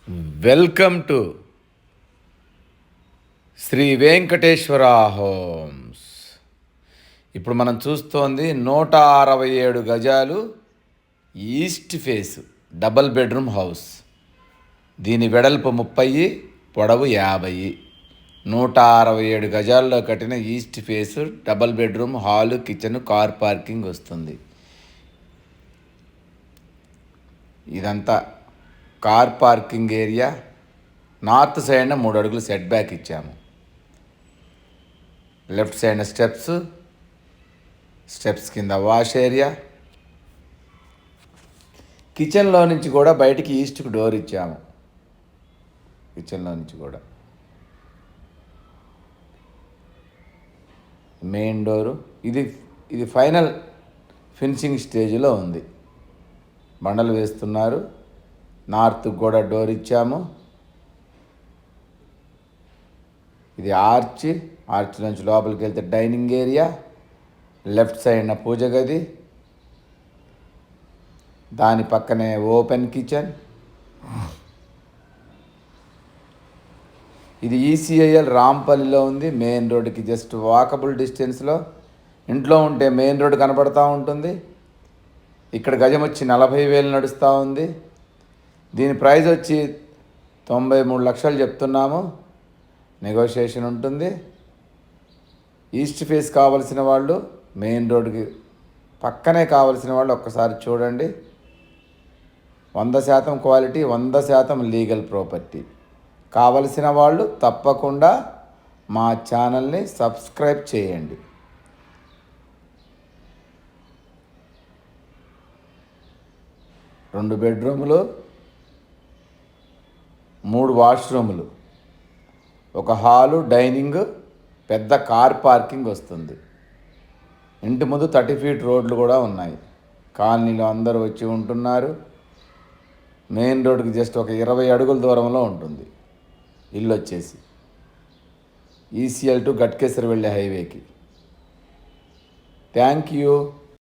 Welcome to Shri Venkateswara homes. ఇప్పుడు మనం చూస్తోంది 167 గజాలు east face double bedroom house. దీని వెడల్పు 30, పొడవు 50. 167 గజాల్లో కట్టిన east face double bedroom, hall, kitchen, car parking వస్తుంది. ఇదంతా కార్ పార్కింగ్ ఏరియా. నార్త్ సైడ్న 3 అడుగులు సెట్ బ్యాక్ ఇచ్చాము. లెఫ్ట్ సైడ్న స్టెప్స్ కింద వాష్ ఏరియా. కిచెన్లో నుంచి కూడా బయటికి ఈస్ట్కి డోర్ ఇచ్చాము. కిచెన్లో నుంచి కూడా మెయిన్ డోరు. ఇది ఫైనల్ ఫినిషింగ్ స్టేజ్లో ఉంది. బండలు వేస్తున్నారు. నార్త్ కూడా డోర్ ఇచ్చాము. ఇది ఆర్చ్ నుంచి లోపలికి వెళ్తే డైనింగ్ ఏరియా. లెఫ్ట్ సైడ్న పూజ గది, దాని పక్కనే ఓపెన్ కిచెన్. ఇది ఈసీఐఎల్ రాంపల్లిలో ఉంది. మెయిన్ రోడ్డుకి జస్ట్ వాకబుల్ డిస్టెన్స్లో. ఇంట్లో ఉంటే మెయిన్ రోడ్డు కనపడతా ఉంటుంది. ఇక్కడ గజం వచ్చి 40,000 నడుస్తూ ఉంది. దీని ప్రైస్ వచ్చి 93 లక్షలు చెప్తున్నాము. నెగోషియేషన్ ఉంటుంది. ఈస్ట్ ఫేస్ కావలసిన వాళ్ళు, మెయిన్ రోడ్డుకి పక్కనే కావలసిన వాళ్ళు ఒక్కసారి చూడండి. 100% క్వాలిటీ, 100% లీగల్ ప్రాపర్టీ. కావలసిన వాళ్ళు తప్పకుండా మా ఛానల్ని సబ్స్క్రైబ్ చేయండి. రెండు బెడ్రూములు, 3 వాష్రూములు, ఒక హాలు, డైనింగ్, పెద్ద కార్ పార్కింగ్ వస్తుంది. ఇంటి ముందు 30 ఫీట్ రోడ్లు కూడా ఉన్నాయి. కాలనీలో అందరూ వచ్చి ఉంటున్నారు. మెయిన్ రోడ్డుకి జస్ట్ ఒక 20 అడుగుల దూరంలో ఉంటుంది ఇల్లు వచ్చేసి. ఈసీఎల్ టు గట్కేసర్ వెళ్ళే హైవేకి. Thank you.